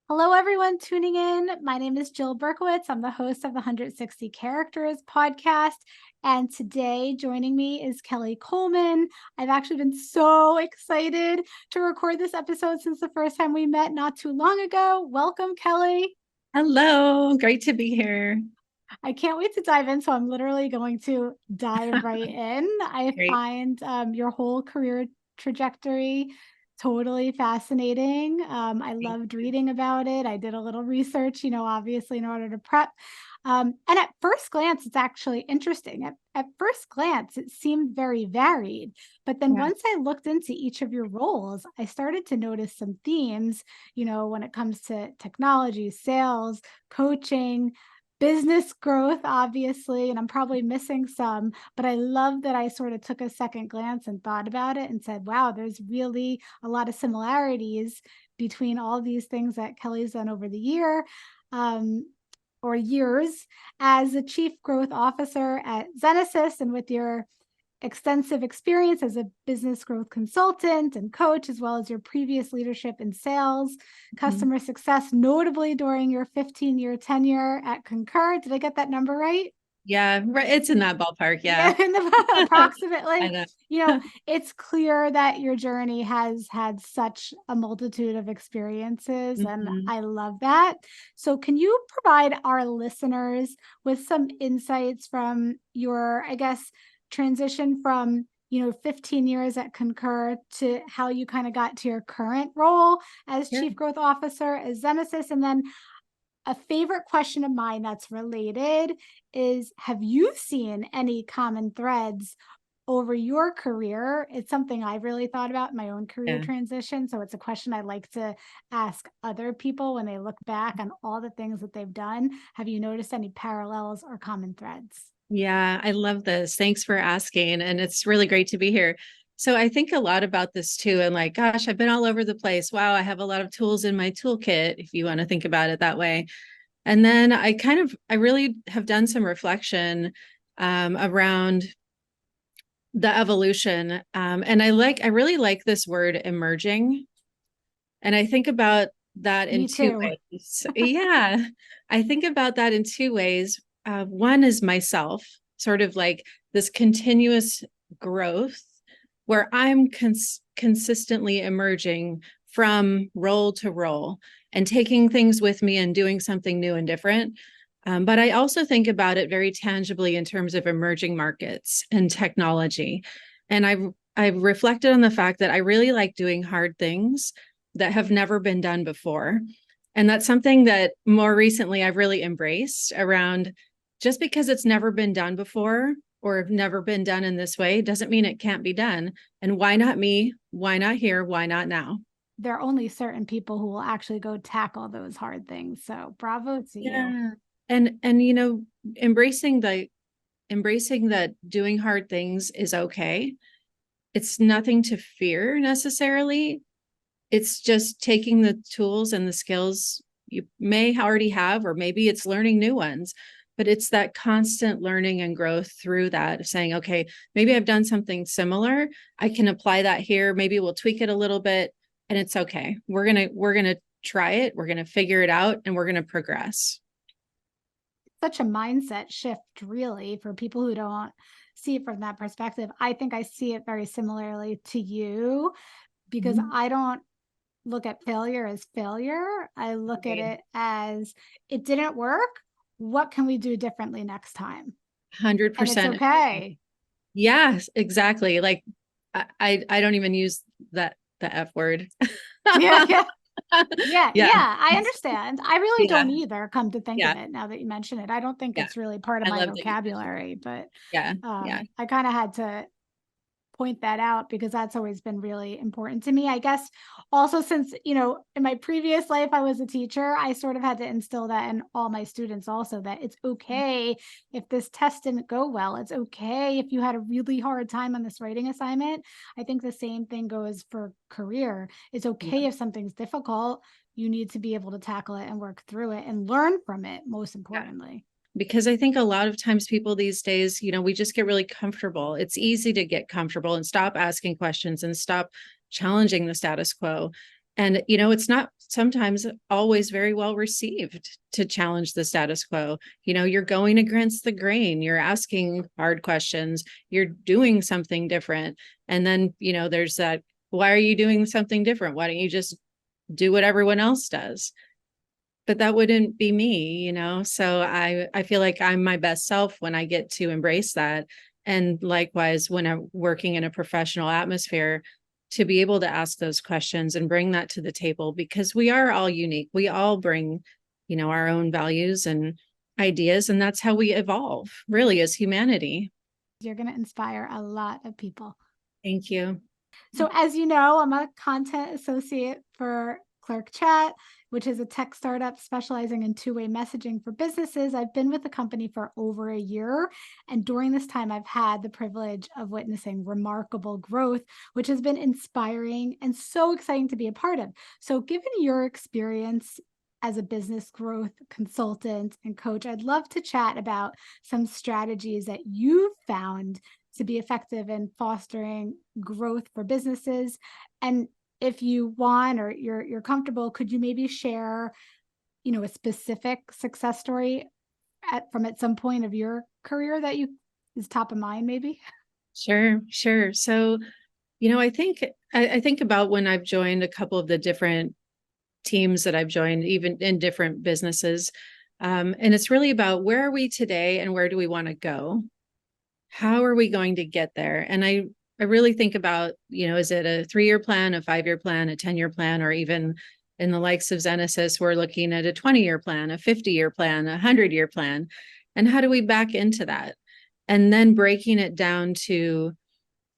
Hello, everyone tuning in. My name is Jill Berkowitz. I'm the host of the 160 Characters podcast. And today joining me is Kelly Colman. I've actually been so excited to record this episode since the first time we met not too long ago. Welcome, Kelly. Hello, great to be here. I can't wait to dive in. So I'm literally going to dive right in. I Great. find your whole career trajectory totally fascinating. I Thank loved you. reading about it. I did a little research, obviously in order to prep. And at first glance, it's actually interesting. At first glance, it seemed very varied. But then Yeah. once I looked into each of your roles, I started to notice some themes, when it comes to technology, sales, coaching, business growth, obviously, and I'm probably missing some, but I love that I sort of took a second glance and thought about it and said, wow, there's really a lot of similarities between all these things that Kelly's done over the um, years as a chief growth officer at Xenesis and with your extensive experience as a business growth consultant and coach, as well as your previous leadership in sales, Mhm. customer success, notably during your 15-year tenure at Concur. Did I get that number right? Yeah, right. It's in that ballpark. Yeah, Yeah. I approximately. know. It's clear that your journey has had such a multitude of experiences, and Mhm. I love that. So, can you provide our listeners with some insights from your, I guess, transition from 15 years at Concur to how you kind of got to your current role as Sure. Chief Growth Officer as Zenesis, and then a favorite question of mine that's related is, have you seen any common threads over your career? It's something I've really thought about in my own career Yeah. transition. So it's a question I like to ask other people when they look back on all the things that they've done. Have you noticed any parallels or common threads? Yeah, I love this. Thanks for asking. And it's really great to be here. So I think a lot about this too. And like, gosh, I've been all over the place. Wow, I have a lot of tools in my toolkit, if you want to think about it that way. And then I really have done some reflection around the evolution. And I really like this word emerging. And I think about that in Me two too. ways. Yeah, I think about that in two ways. One is myself, sort of like this continuous growth where I'm consistently emerging from role to role and taking things with me and doing something new and different. But I also think about it very tangibly in terms of emerging markets and technology. And I've reflected on the fact that I really like doing hard things that have never been done before. And that's something that more recently I've really embraced around just because it's never been done before or never been done in this way doesn't mean it can't be done. And why not me? Why not here? Why not now? There are only certain people who will actually go tackle those hard things. So bravo to you. Yeah. And embracing the embracing that doing hard things is okay. It's nothing to fear necessarily. It's just taking the tools and the skills you may already have, or maybe it's learning new ones, but it's that constant learning and growth through that, saying, okay, maybe I've done something similar. I can apply that here. Maybe we'll tweak it a little bit and it's okay. We're gonna try it, we're gonna figure it out, and we're gonna progress. Such a mindset shift, really, for people who don't see it from that perspective. I think I see it very similarly to you because Mhm. I don't look at failure as failure. I look at Right. it as, it didn't work. What can we do differently next time? And it's 100%. okay. Yes, exactly. Like I don't even use the F word. Yeah, yeah. Yeah, Yeah. yeah, I understand. I really Yeah. don't either, come to think of Yeah. it now that you mention it. I don't think Yeah. it's really part of I my love that you mentioned. vocabulary, but Yeah. Yeah. I kind of had to point that out because that's always been really important to me. I guess also since, in my previous life I was a teacher, I sort of had to instill that in all my students also, that it's okay if this test didn't go well. It's okay if you had a really hard time on this writing assignment. I think the same thing goes for career. It's Yeah. okay if something's difficult. You need to be able to tackle it and work through it and learn from it, most Yeah. importantly. Because I think a lot of times people these days, we just get really comfortable. It's easy to get comfortable and stop asking questions and stop challenging the status quo. And, it's not sometimes always very well received to challenge the status quo. You're going against the grain, you're asking hard questions, you're doing something different. And then, there's that, why are you doing something different? Why don't you just do what everyone else does? But that wouldn't be me, So I feel like I'm my best self when I get to embrace that. And likewise, when I'm working in a professional atmosphere, to be able to ask those questions and bring that to the table, because we are all unique. We all bring, our own values and ideas, and that's how we evolve, really, as humanity. You're going to inspire a lot of people. Thank you. So as you know, I'm a content associate for Clerk Chat, which is a tech startup specializing in two-way messaging for businesses. I've been with the company for over a year, and during this time, I've had the privilege of witnessing remarkable growth, which has been inspiring and so exciting to be a part of. So given your experience as a business growth consultant and coach, I'd love to chat about some strategies that you've found to be effective in fostering growth for businesses. And if you want, or you're comfortable, could you maybe share, a specific success story from at some point of your career that is top of mind, maybe? Sure. So, I think about when I've joined a couple of the different teams that I've joined, even in different businesses. And it's really about, where are we today and where do we want to go? How are we going to get there? And I really think about, is it a 3-year plan, a 5-year plan, a 10-year plan, or even in the likes of Xenesis, we're looking at a 20-year plan, a 50-year plan, a 100-year plan. And how do we back into that? And then breaking it down to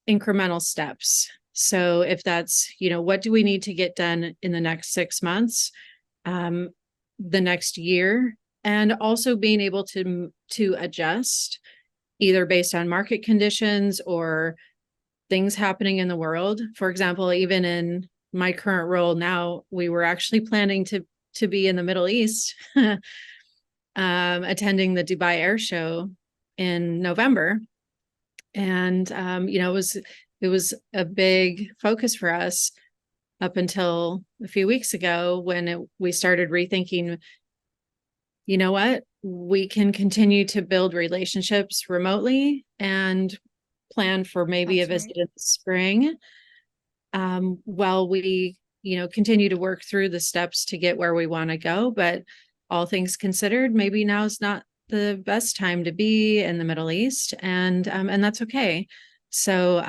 incremental steps. So if that's, what do we need to get done in the next 6 months, the next year, and also being able to adjust either based on market conditions or things happening in the world. For example, even in my current role now, we were actually planning to be in the Middle East, attending the Dubai Air Show in November. And, it was a big focus for us up until a few weeks ago when we started rethinking, you know what, we can continue to build relationships remotely and plan for maybe a visit in the spring, while we, continue to work through the steps to get where we want to go. But all things considered, maybe now is not the best time to be in the Middle East, and that's okay. So,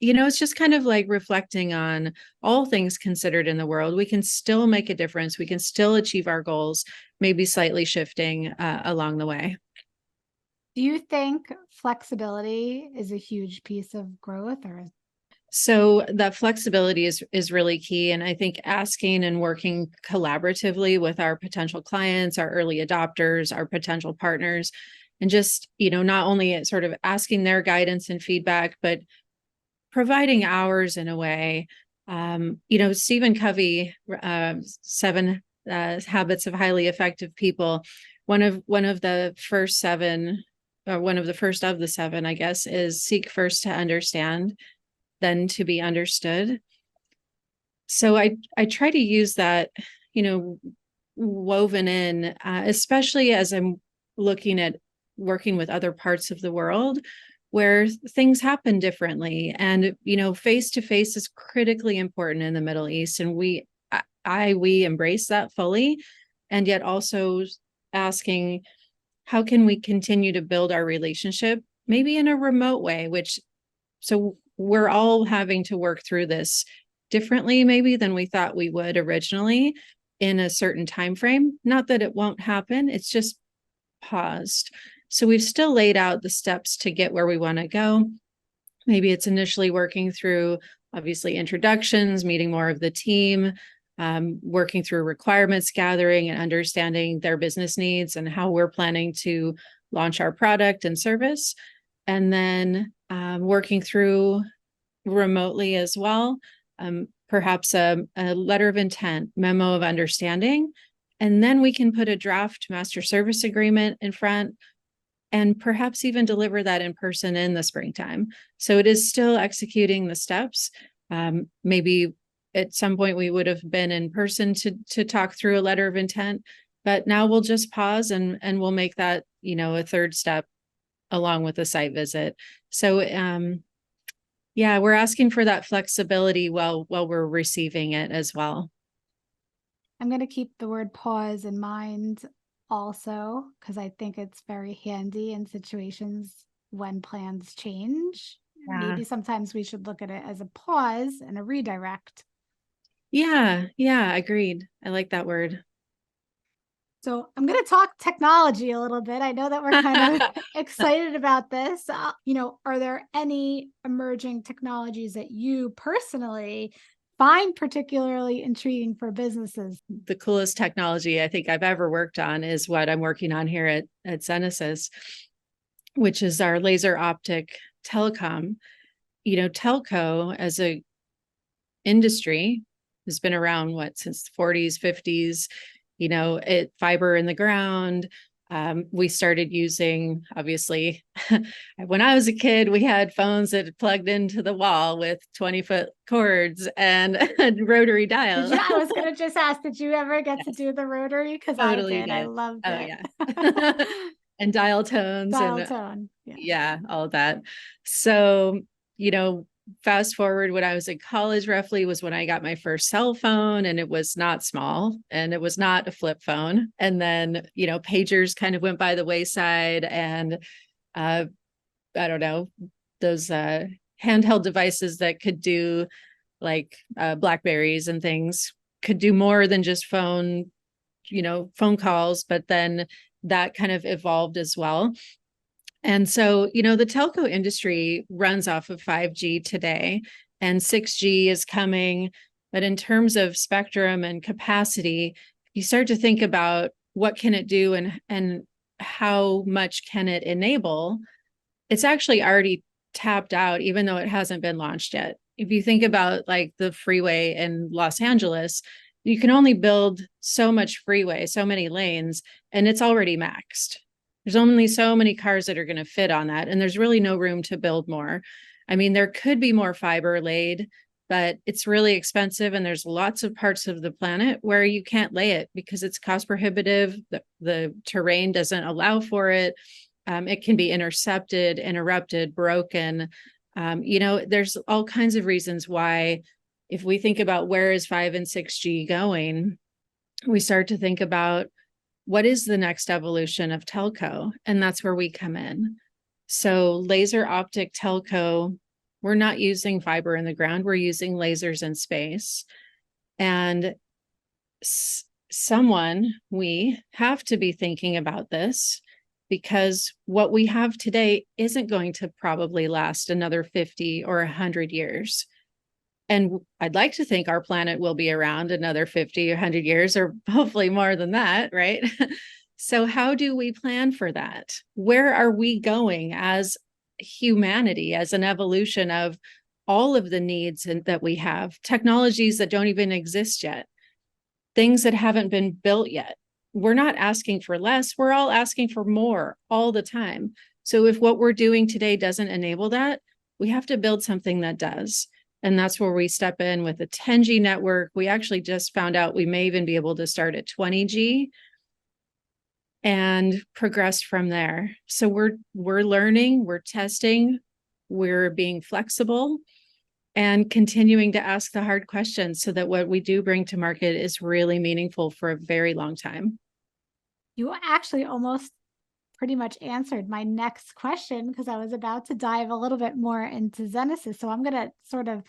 it's just kind of like reflecting on all things considered in the world. We can still make a difference. We can still achieve our goals, maybe slightly shifting along the way. Do you think flexibility is a huge piece of growth, or? So that flexibility is really key. And I think asking and working collaboratively with our potential clients, our early adopters, our potential partners, and just, not only sort of asking their guidance and feedback, but providing ours in a way. Stephen Covey, 7 Habits of Highly Effective People, one of the first 7, or one of the first of the 7, I guess, is seek first to understand, then to be understood. So I try to use that, woven in, especially as I'm looking at working with other parts of the world where things happen differently. And, face to face is critically important in the Middle East. And we embrace that fully. And yet also asking, how can we continue to build our relationship, maybe in a remote way, so we're all having to work through this differently, maybe than we thought we would originally in a certain time frame. Not that it won't happen, it's just paused. So we've still laid out the steps to get where we want to go. Maybe it's initially working through, obviously, introductions, meeting more of the team, working through requirements gathering and understanding their business needs and how we're planning to launch our product and service. And then working through remotely as well, perhaps a letter of intent, memo of understanding, and then we can put a draft master service agreement in front and perhaps even deliver that in person in the springtime. So it is still executing the steps, maybe at some point we would have been in person to talk through a letter of intent, but now we'll just pause and we'll make that, a third step along with a site visit. So, yeah, we're asking for that flexibility while we're receiving it as well. I'm going to keep the word pause in mind also, because I think it's very handy in situations when plans change. Yeah. Maybe sometimes we should look at it as a pause and a redirect. Yeah, agreed. I like that word. So I'm going to talk technology a little bit. I know that we're kind of excited about this. Are there any emerging technologies that you personally find particularly intriguing for businesses? The coolest technology I think I've ever worked on is what I'm working on here at Xenesis, which is our laser optic telecom. Telco as a industry has been around since the 40s, 50s, fiber in the ground. We started using, obviously, when I was a kid, we had phones that plugged into the wall with 20-foot cords and rotary dial. I was going to just ask, did you ever get to do the rotary? Because Totally I did. did. I loved it. Yeah. And dial tones. Dial tone. Yeah, all that. So, fast forward when I was in college, roughly was when I got my first cell phone, and it was not small and it was not a flip phone. And then, pagers kind of went by the wayside, and I don't know, those handheld devices that could do like Blackberries and things could do more than just phone calls, but then that kind of evolved as well. And so, the telco industry runs off of 5G today, and 6G is coming. But in terms of spectrum and capacity, you start to think about what can it do and how much can it enable. It's actually already tapped out, even though it hasn't been launched yet. If you think about like the freeway in Los Angeles, you can only build so much freeway, so many lanes, and it's already maxed. There's only so many cars that are going to fit on that, and there's really no room to build more. I mean, there could be more fiber laid, but it's really expensive, and there's lots of parts of the planet where you can't lay it because it's cost prohibitive. The terrain doesn't allow for it. It can be intercepted, interrupted, broken. There's all kinds of reasons why, if we think about where is 5 and 6G going, we start to think about what is the next evolution of telco? And that's where we come in. So laser optic telco, we're not using fiber in the ground, we're using lasers in space. And we have to be thinking about this, because what we have today isn't going to probably last another 50 or 100 years. And I'd like to think our planet will be around another 50 or 100 years, or hopefully more than that, right? So how do we plan for that? Where are we going as humanity, as an evolution of all of the needs that we have, technologies that don't even exist yet, things that haven't been built yet? We're not asking for less, we're all asking for more all the time. So if what we're doing today doesn't enable that, we have to build something that does. And that's where we step in with a 10G network. We actually just found out we may even be able to start at 20G and progress from there. So we're learning, we're testing, we're being flexible, and continuing to ask the hard questions so that what we do bring to market is really meaningful for a very long time. You actually almost pretty much answered my next question, because I was about to dive a little bit more into Xenesis. So I'm going to sort of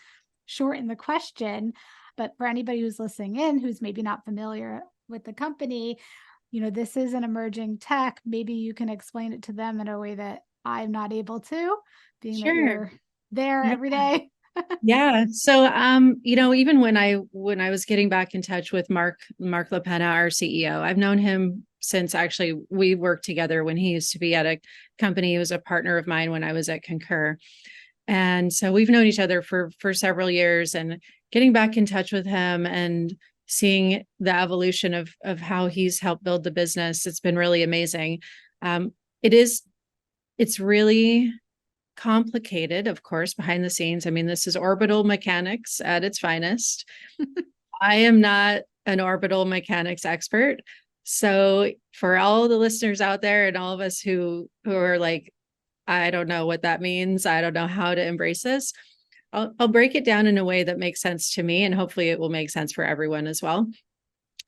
shorten the question. But for anybody who's listening in, who's maybe not familiar with the company, this is an emerging tech. Maybe you can explain it to them in a way that I'm not able to, being that you're there every day. Yeah. So, even when I was getting back in touch with Mark LaPena, our CEO, I've known him since actually we worked together when he used to be at a company. He was a partner of mine when I was at Concur. And so we've known each other for several years, and getting back in touch with him and seeing the evolution of how he's helped build the business, it's been really amazing. It's really complicated, of course, behind the scenes. I mean, this is orbital mechanics at its finest. I am not an orbital mechanics expert. So for all the listeners out there and all of us who are like, I don't know what that means, I don't know how to embrace this, I'll break it down in a way that makes sense to me, and hopefully it will make sense for everyone as well.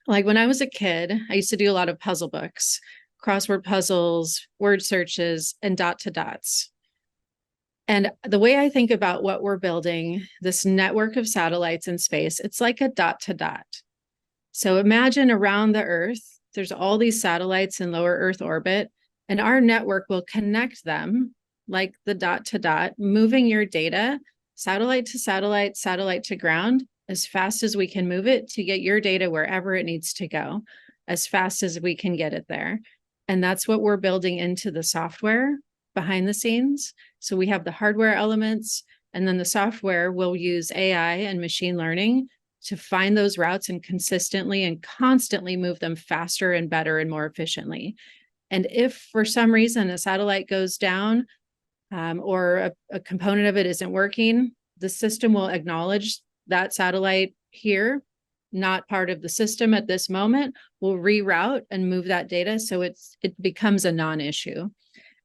Like when I was a kid, I used to do a lot of puzzle books, crossword puzzles, word searches, and dot to dots. And the way I think about what we're building, this network of satellites in space, it's like a dot to dot. So imagine around the Earth, there's all these satellites in lower Earth orbit, and our network will connect them like the dot to dot, moving your data satellite to satellite, satellite to ground, as fast as we can move it to get your data wherever it needs to go, as fast as we can get it there. And that's what we're building into the software behind the scenes. So we have the hardware elements, and then the software will use AI and machine learning to find those routes and consistently and constantly move them faster and better and more efficiently. And if for some reason a satellite goes down, or a component of it isn't working, the system will acknowledge that satellite here, not part of the system at this moment, will reroute and move that data so it becomes a non-issue.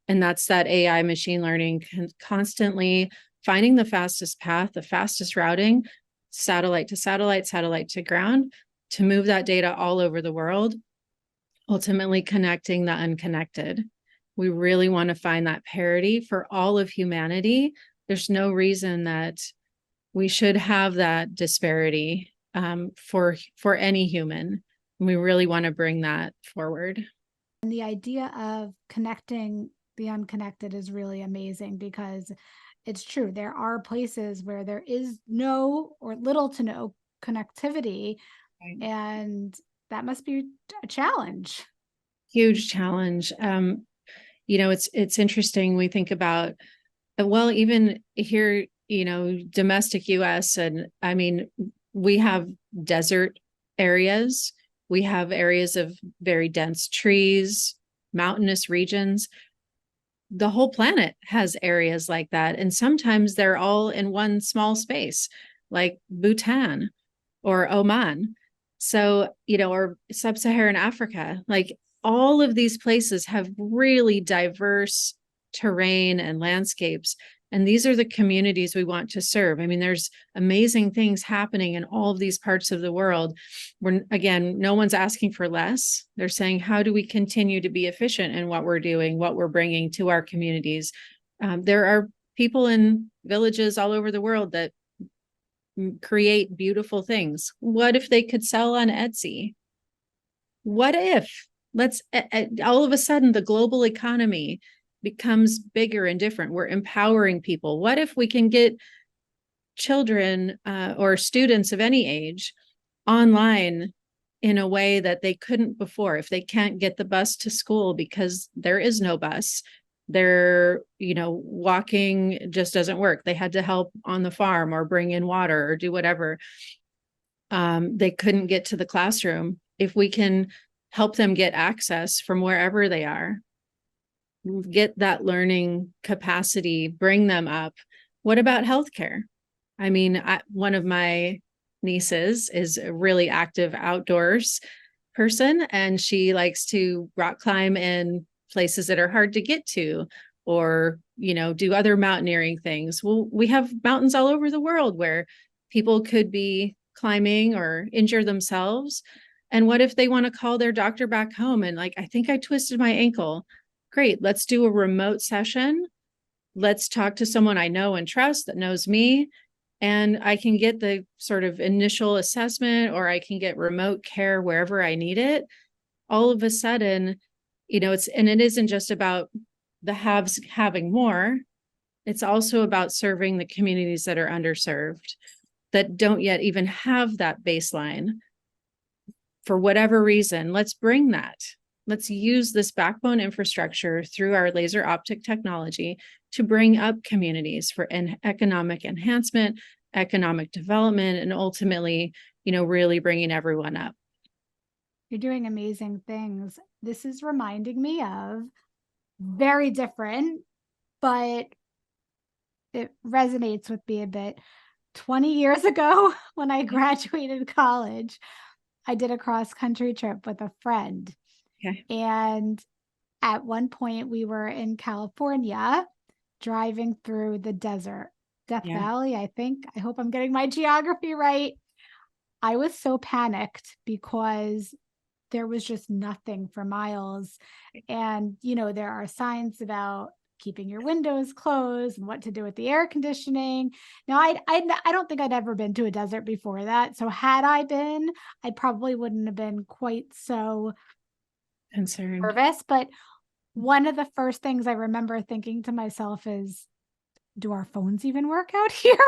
And that's that AI machine learning constantly finding the fastest path, the fastest routing, satellite to satellite, satellite to ground, to move that data all over the world, ultimately connecting the unconnected. We really want to find that parity for all of humanity. There's no reason that we should have that disparity for any human. We really want to bring that forward. And the idea of connecting the unconnected is really amazing, because it's true. There are places where there is no or little to no connectivity, Right. and that must be a challenge. Huge challenge. It's interesting. We think about, well, even here, domestic US, and I mean, we have desert areas. We have areas of very dense trees, mountainous regions. The whole planet has areas like that. And sometimes they're all in one small space, like Bhutan or Oman. So, or sub-Saharan Africa, like all of these places have really diverse terrain and landscapes. And these are the communities we want to serve. I mean, there's amazing things happening in all of these parts of the world. Again, no one's asking for less. They're saying, how do we continue to be efficient in what we're doing, what we're bringing to our communities? There are people in villages all over the world that create beautiful things. What if they could sell on Etsy? What if all of a sudden the global economy becomes bigger and different? We're empowering people. What if we can get children or students of any age online in a way that they couldn't before? If they can't get the bus to school because there is no bus, they're, walking just doesn't work. They had to help on the farm or bring in water or do whatever. They couldn't get to the classroom. If we can help them get access from wherever they are, get that learning capacity, bring them up. What about healthcare? I mean, one of my nieces is a really active outdoors person, and she likes to rock climb in places that are hard to get to, or, do other mountaineering things. Well, we have mountains all over the world where people could be climbing or injure themselves. And what if they want to call their doctor back home and, like, I think I twisted my ankle. Great, let's do a remote session. Let's talk to someone I know and trust that knows me, and I can get the sort of initial assessment, or I can get remote care wherever I need it. All of a sudden, it isn't just about the haves having more. It's also about serving the communities that are underserved, that don't yet even have that baseline. For whatever reason, let's bring that. Let's use this backbone infrastructure through our laser optic technology to bring up communities for economic enhancement, economic development, and ultimately, really bringing everyone up. You're doing amazing things. This is reminding me of very different, but it resonates with me a bit. 20 years ago, when I graduated college, I did a cross country trip with a friend. Okay. And at one point, we were in California driving through the desert, Death Yeah. Valley, I think. I hope I'm getting my geography right. I was so panicked because there was just nothing for miles. And, there are signs about keeping your windows closed and what to do with the air conditioning. Now, I don't think I'd ever been to a desert before that. So had I been, I probably wouldn't have been quite so Concerned. nervous. But one of the first things I remember thinking to myself is, do our phones even work out here?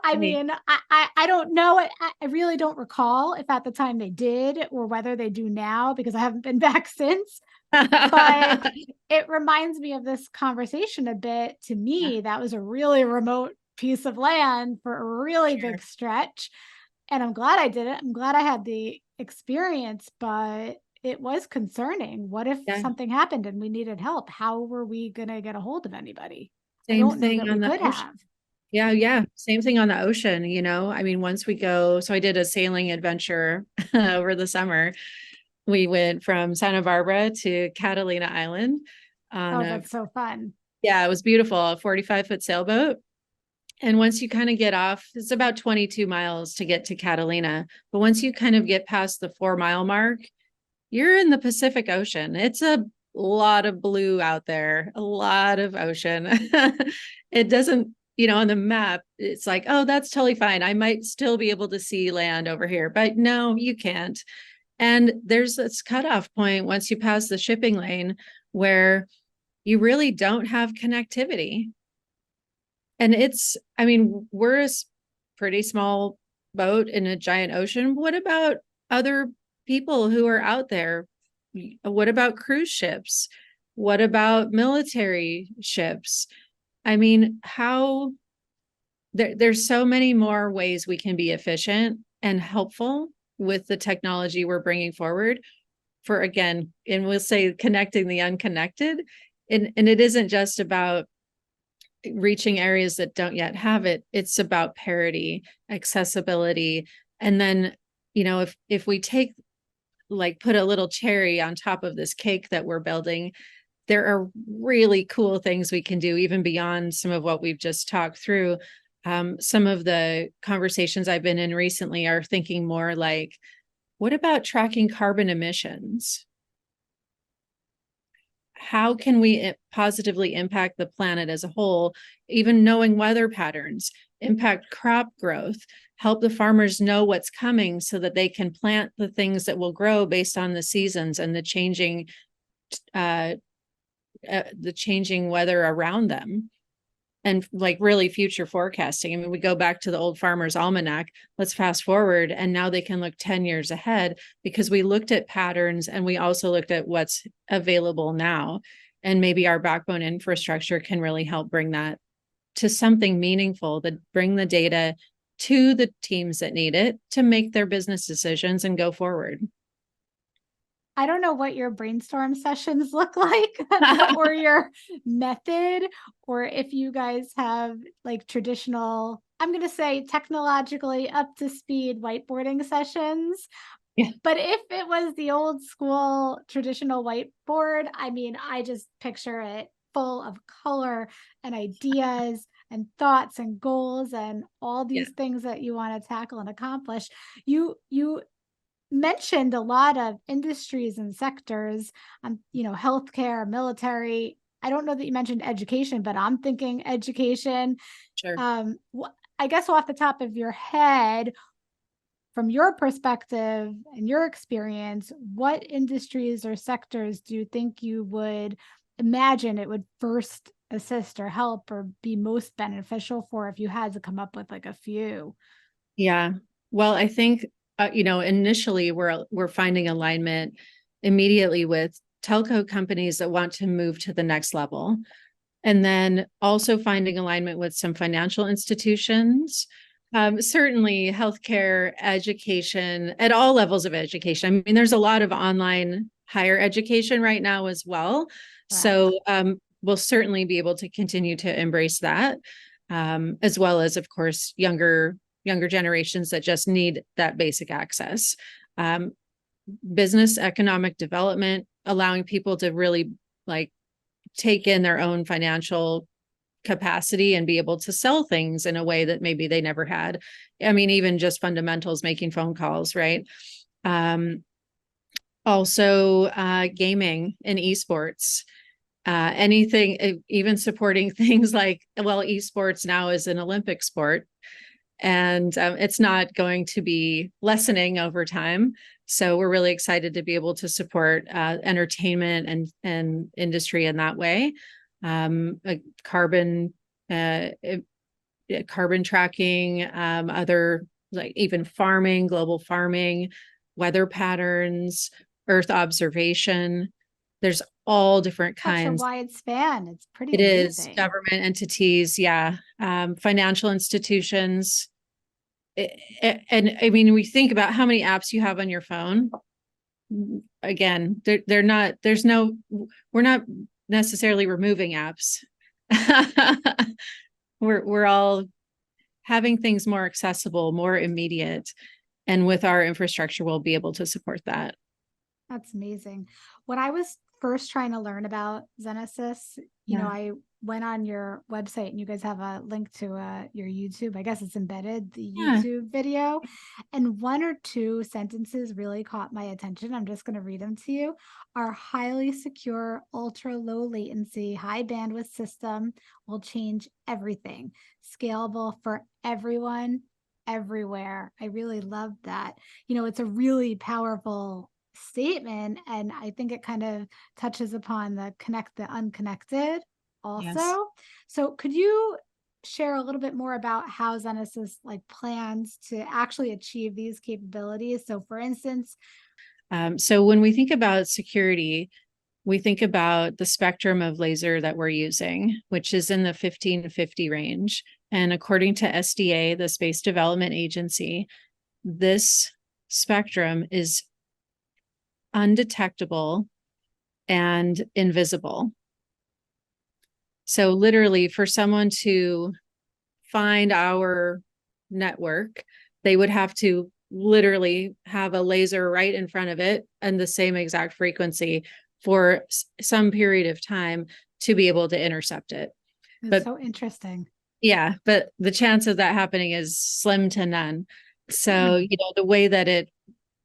I Right. mean, I don't know. I really don't recall if at the time they did or whether they do now because I haven't been back since. But it reminds me of this conversation a bit. To Yeah, me, that was a really remote piece of land for a really sure. big stretch. And I'm glad I did it. I'm glad I had the experience, but it was concerning. What if Yeah. something happened and we needed help? How were we going to get a hold of anybody? I Same don't know thing that on we the could ocean. have. Yeah, yeah. Same thing on the ocean, I mean, once we go, so I did a sailing adventure over the summer. We went from Santa Barbara to Catalina Island on Oh, a, that's so fun. yeah, it was beautiful, a 45-foot sailboat. And once you kind of get off, it's about 22 miles to get to Catalina. But once you kind of get past the 4 mile mark, you're in the Pacific Ocean. It's a lot of blue out there, a lot of ocean. It doesn't, on the map, it's like, oh, that's totally fine. I might still be able to see land over here, but no, you can't. And there's this cutoff point once you pass the shipping lane where you really don't have connectivity. And I mean, we're a pretty small boat in a giant ocean. What about other people who are out there? What about cruise ships? What about military ships? I mean, there's so many more ways we can be efficient and helpful with the technology we're bringing forward for, again, and we'll say connecting the unconnected. And it isn't just about reaching areas that don't yet have it. It's about parity, accessibility. And then, if we take, like, put a little cherry on top of this cake that we're building, there are really cool things we can do even beyond some of what we've just talked through. Some of the conversations I've been in recently are thinking more like, what about tracking carbon emissions? How can we positively impact the planet as a whole, even knowing weather patterns, impact crop growth, help the farmers know what's coming so that they can plant the things that will grow based on the seasons and uh, the changing weather around them, and like really future forecasting. I mean, we go back to the old farmer's almanac. Let's fast forward, and now they can look 10 years ahead because we looked at patterns and we also looked at what's available now. And maybe our backbone infrastructure can really help bring that to something meaningful, that bring the data to the teams that need it to make their business decisions and go forward. I don't know what your brainstorm sessions look like or your method, or if you guys have like traditional, I'm going to say technologically up to speed whiteboarding sessions. Yeah. But if it was the old school traditional whiteboard, I mean, I just picture it full of color and ideas and thoughts and goals and all Yeah. these things that you want to tackle and accomplish. You mentioned a lot of industries and sectors, healthcare, military. I don't know that you mentioned education, but I'm thinking education. Sure. I guess off the top of your head, from your perspective and your experience, what industries or sectors do you think you would imagine it would first assist or help or be most beneficial for if you had to come up with like a few? Yeah. Well, I think initially we're finding alignment immediately with telco companies that want to move to the next level, and then also finding alignment with some financial institutions. Certainly healthcare, education, at all levels of education. I mean, there's a lot of online higher education right now as well. Correct. So we'll certainly be able to continue to embrace that. as well as, of course, younger generations that just need that basic access. Business economic development, allowing people to really like take in their own financial capacity and be able to sell things in a way that maybe they never had. I mean, even just fundamentals, making phone calls, right? Also, gaming and esports, anything, even supporting things like, well, esports now is an Olympic sport, and it's not going to be lessening over time. So we're really excited to be able to support entertainment and industry in that way. Carbon tracking, other like even farming, global farming, weather patterns, Earth observation. There's all different Such a kinds. wide span. It's pretty It is amazing. government entities, yeah, financial institutions. And I mean, we think about how many apps you have on your phone. Again, they're not, we're not necessarily removing apps. We're all having things more accessible, more immediate. And with our infrastructure, we'll be able to support that. That's amazing. When I was first trying to learn about Xenesis, Yeah. I went on your website and you guys have a link to your YouTube. I guess it's embedded, the Yeah. YouTube video. And one or two sentences really caught my attention. I'm just going to read them to you. Our highly secure, ultra low latency, high bandwidth system will change everything. Scalable for everyone, everywhere. I really love that. It's a really powerful statement, and I think it kind of touches upon the unconnected Yes. also. So could you share a little bit more about how Xenesis plans to actually achieve these capabilities? So for instance, So when we think about security, we think about the spectrum of laser that we're using, which is in the 15 to 50 range. And according to SDA, the Space Development Agency, this spectrum is undetectable and invisible. So literally, for someone to find our network, they would have to literally have a laser right in front of it and the same exact frequency for some period of time to be able to intercept it. it's But so interesting. yeah, but the chance of that happening is slim to none. So, the way that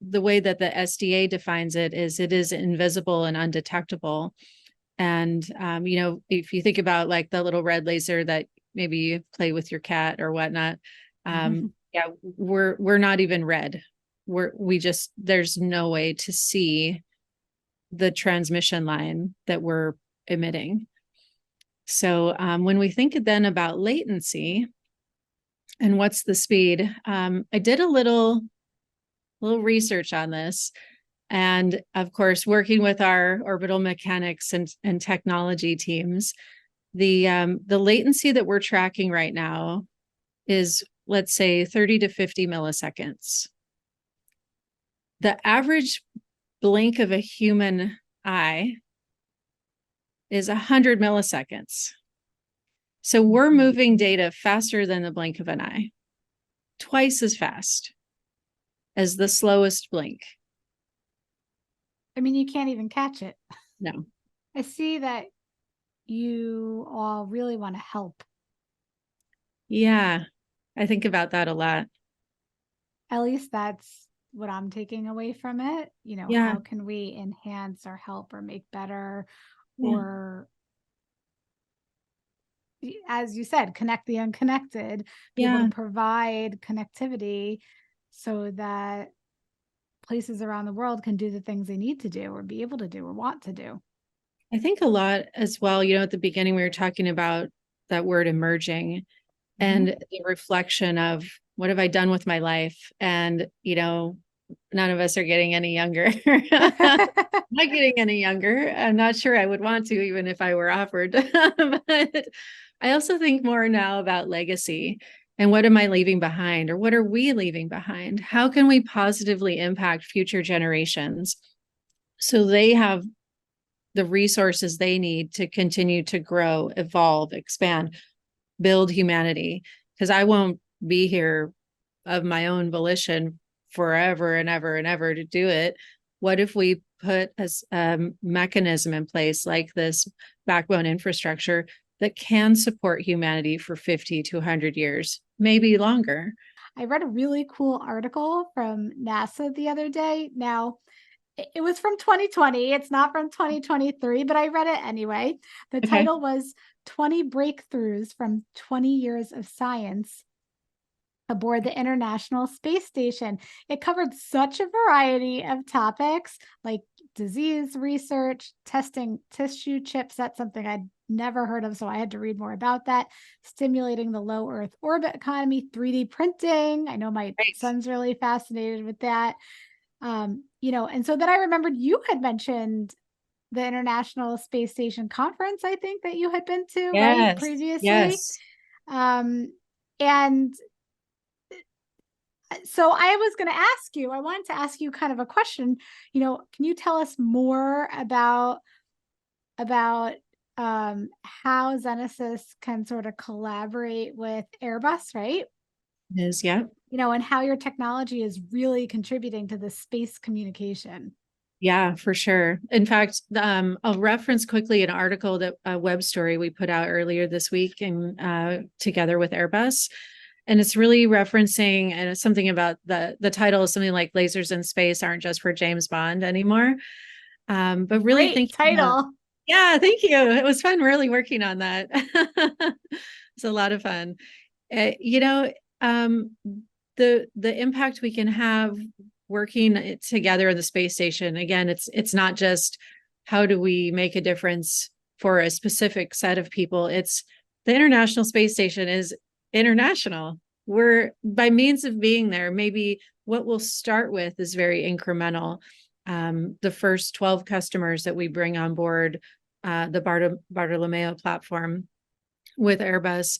the SDA defines it is invisible and undetectable. And, if you think about like the little red laser that maybe you play with your cat or whatnot, yeah, we're not even red. There's no way to see the transmission line that we're emitting. So when we think then about latency and what's the speed, I did a little research on this. And of course, working with our orbital mechanics and technology teams, the latency that we're tracking right now is, let's say, 30 to 50 milliseconds. The average blink of a human eye is 100 milliseconds. So we're moving data faster than the blink of an eye, twice as fast as the slowest blink. I mean, you can't even catch it. No. I see that you all really want to help. Yeah, I think about that a lot. At least that's what I'm taking away from it. Yeah. How can we enhance or help or make better, Yeah. or as you said, connect the unconnected, be able Yeah. to provide connectivity so that places around the world can do the things they need to do or be able to do or want to do. I think a lot as well, at the beginning we were talking about that word emerging and the reflection of what have I done with my life? And, none of us are getting any younger. Not getting any younger. I'm not sure I would want to, even if I were offered. But I also think more now about legacy and what am I leaving behind, or what are we leaving behind? How can we positively impact future generations so they have the resources they need to continue to grow, evolve, expand? build humanity, because I won't be here of my own volition forever and ever and ever to do it. What if we put a mechanism in place like this backbone infrastructure that can support humanity for 50 to 100 years, maybe longer? I read a really cool article from NASA the other day. Now, it was from 2020. It's not from 2023, but I read it anyway. The Okay. title was 20 Breakthroughs from 20 Years of Science aboard the International Space Station. It covered such a variety of topics like disease research, testing tissue chips. That's something I'd never heard of, so I had to read more about that. Stimulating the low Earth orbit economy, 3D printing. I know my Right. son's really fascinated with that. And so then I remembered you had mentioned the International Space Station conference, I think that you had been to, right, Yes. previously. Yes. Um, and so I was going to ask you, I wanted to ask you kind of a question, can you tell us more about how Xenesis can sort of collaborate with Airbus, right? It is. Yeah. And how your technology is really contributing to the space communication. Yeah, for sure. In fact, I'll reference quickly an article that a web story we put out earlier this week and together with Airbus. And it's really referencing and it's something about the title is something like lasers in space aren't just for James Bond anymore. But really Great thinking about, title. yeah, thank you. It was fun really working on that. It's a lot of fun. Uh, you know, um, the impact we can have working together in the space station. Again, it's not just how do we make a difference for a specific set of people. It's the International Space Station is international. We're by means of being there, maybe what we'll start with is very incremental. The first 12 customers that we bring on board the Bartolomeo platform with Airbus.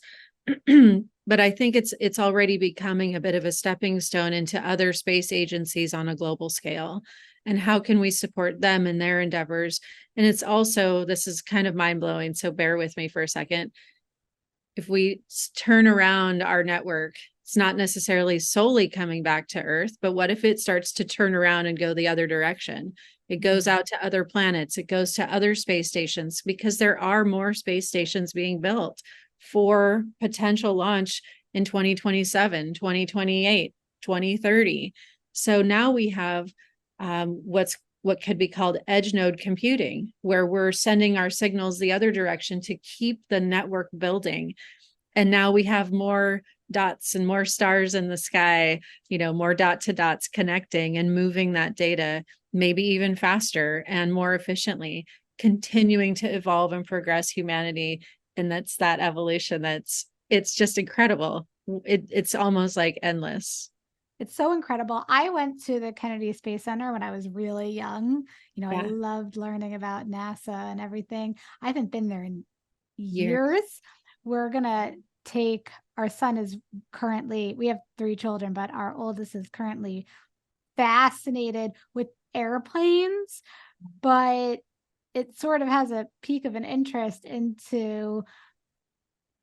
But I think it's already becoming a bit of a stepping stone into other space agencies on a global scale. And how can we support them in their endeavors? And it's also, this is kind of mind blowing. So bear with me for a second. If we turn around our network, it's not necessarily solely coming back to Earth, but what if it starts to turn around and go the other direction? It goes out to other planets, it goes to other space stations, because there are more space stations being built for potential launch in 2027, 2028, 2030. So now we have what could be called edge node computing, where we're sending our signals the other direction to keep the network building. And now we have more dots and more stars in the sky, more dot to dots connecting and moving that data, maybe even faster and more efficiently, continuing to evolve and progress humanity. And that's that evolution it's just incredible. It's almost like endless. It's so incredible. I went to the Kennedy Space Center when I was really young. I Yeah. loved learning about NASA and everything. I haven't been there in Years. years. We're going to take our son is currently, we have 3 children, but our oldest is currently fascinated with airplanes, but it sort of has a peak of an interest into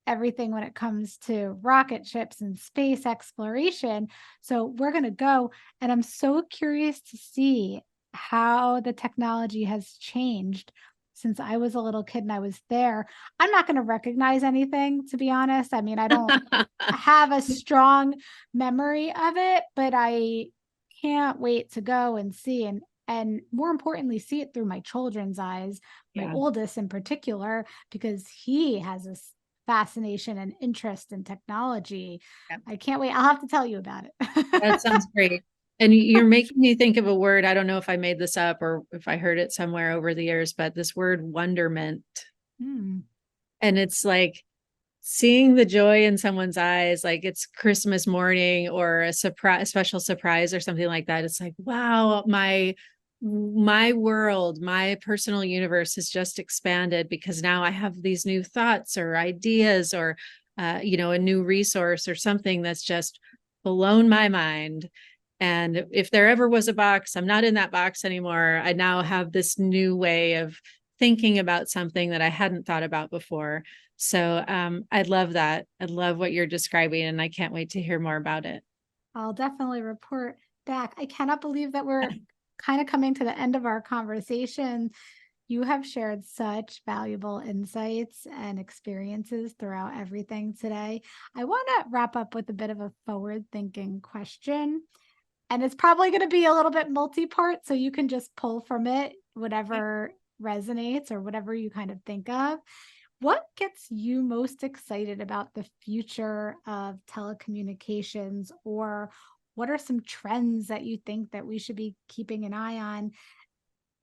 everything when it comes to rocket ships and space exploration. So we're going to go, and I'm so curious to see how the technology has changed since I was a little kid and I was there. I'm not going to recognize anything, to be honest. I mean, I don't have a strong memory of it, but I can't wait to go and see and more importantly, see it through my children's eyes, my Yeah. oldest in particular, because he has this fascination and interest in technology. Yep. I can't wait. I'll have to tell you about That it. sounds great. And you're making me think of a word. I don't know if I made this up or if I heard it somewhere over the years, but this word wonderment. Hmm. And it's like seeing the joy in someone's eyes, like it's Christmas morning or a surprise, a special surprise or something like that. It's like, wow, my world, my personal universe has just expanded because now I have these new thoughts or ideas or a new resource or something that's just blown my mind. And if there ever was a box, I'm not in that box anymore. I now have this new way of thinking about something that I hadn't thought about before. So I love that. I love what you're describing, and I can't wait to hear more about it. I'll definitely report back. I cannot believe that we're kind of coming to the end of our conversation. You have shared such valuable insights and experiences throughout everything today. I want to wrap up with a bit of a forward thinking question. And it's probably going to be a little bit multi part. So you can just pull from it whatever resonates or whatever you kind of think of. What gets you most excited about the future of telecommunications, or what are some trends that you think that we should be keeping an eye on?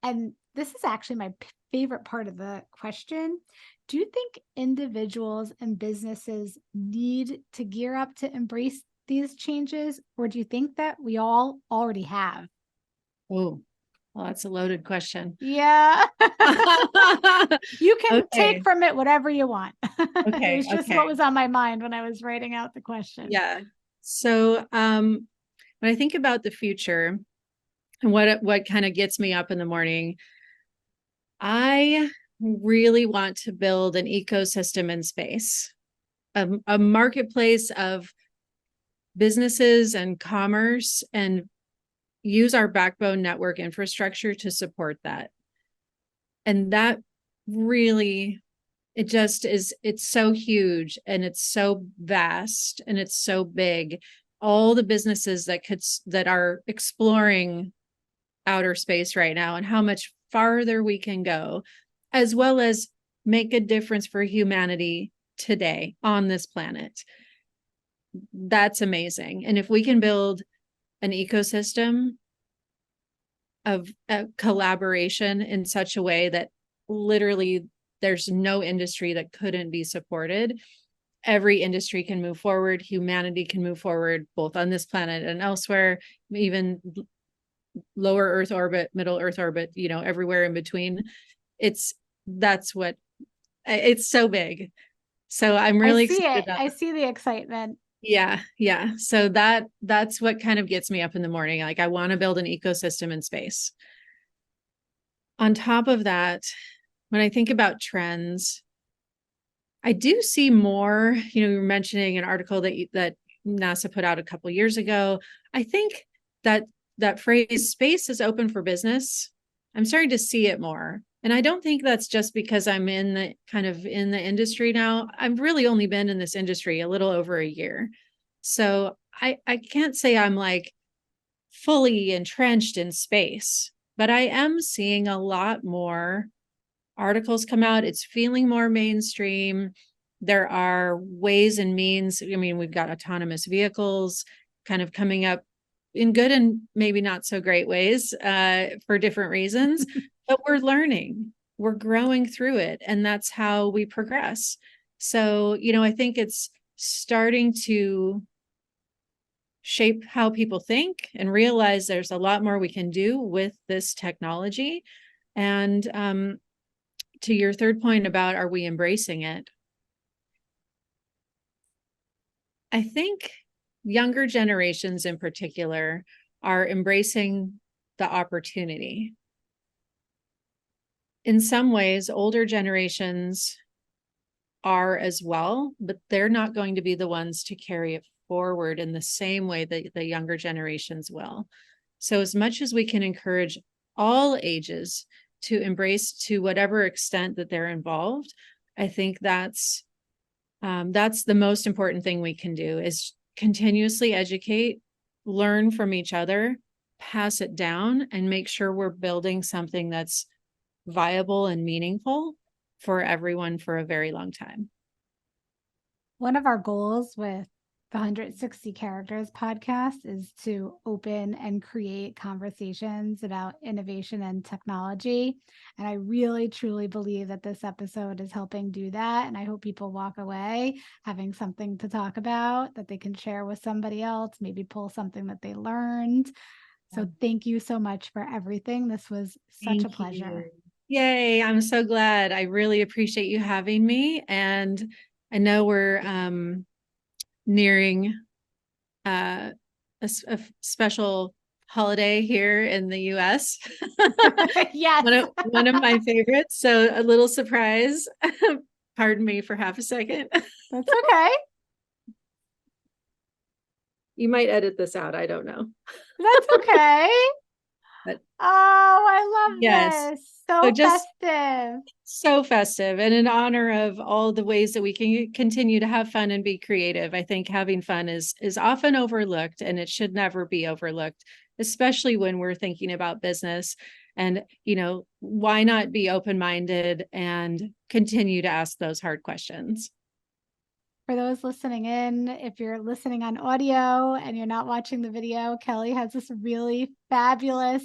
And this is actually my favorite part of the question. Do you think individuals and businesses need to gear up to embrace these changes, or do you think that we all already have? Oh, well, that's a loaded question. Yeah. You can take Okay. from it whatever you want. It Okay. was just what Okay. was on my mind when I was writing out the question. Yeah. So when I think about the future and what kind of gets me up in the morning, I really want to build an ecosystem in space, a marketplace of businesses and commerce, and use our backbone network infrastructure to support that. And that really, it just is, it's so huge and it's so vast and it's so big. All the businesses that are exploring outer space right now and how much farther we can go, as well as make a difference for humanity today on this planet. That's amazing. And if we can build an ecosystem of collaboration in such a way that literally there's no industry that couldn't be supported, every industry can move forward, humanity can move forward, both on this planet and elsewhere, even lower Earth orbit, middle Earth orbit, everywhere in between. That's what, it's so big. So I'm I really see excited it. about I it. see the excitement. Yeah, yeah. So that's what kind of gets me up in the morning. Like, I want to build an ecosystem in space. On top of that, when I think about trends, I do see more. You were mentioning an article that NASA put out a couple years ago. I think that that phrase "space is open for business," I'm starting to see it more. And I don't think that's just because I'm in the industry now. I've really only been in this industry a little over a year. So I can't say I'm like fully entrenched in space, but I am seeing a lot more articles come out. It's feeling more mainstream. There are ways and means. I mean, we've got autonomous vehicles kind of coming up in good and maybe not so great ways for different reasons, but we're learning, we're growing through it, and that's how we progress. So, I think it's starting to shape how people think and realize there's a lot more we can do with this technology. And to your third point about, are we embracing it? I think younger generations in particular are embracing the opportunity. In some ways, older generations are as well, but they're not going to be the ones to carry it forward in the same way that the younger generations will. So as much as we can encourage all ages to embrace to whatever extent that they're involved, I think that's the most important thing we can do, is continuously educate, learn from each other, pass it down, and make sure we're building something that's viable and meaningful for everyone for a very long time. One of our goals with the 160 Characters podcast is to open and create conversations about innovation and technology. And I really, truly believe that this episode is helping do that. And I hope people walk away having something to talk about that they can share with somebody else, maybe pull something that they learned. So thank you so much for everything. This was such a Thank pleasure. you. Yay, I'm so glad. I really appreciate you having me. And I know we're nearing a special holiday here in the US. Yes. One of my favorites. So a little surprise. Pardon me for half a second. That's okay. You might edit this out. I don't know. That's okay. But Oh, I yes. love this. So So just festive. so festive and in honor of all the ways that we can continue to have fun and be creative. I think having fun is often overlooked, and it should never be overlooked, especially when we're thinking about business. And, why not be open-minded and continue to ask those hard questions? For those listening in, if you're listening on audio and you're not watching the video, Kelly has this really fabulous,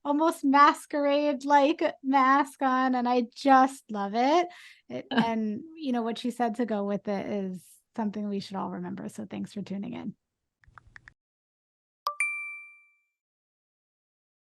almost masquerade like mask on, and I just love it. And what she said to go with it is something we should all remember. So thanks for tuning in.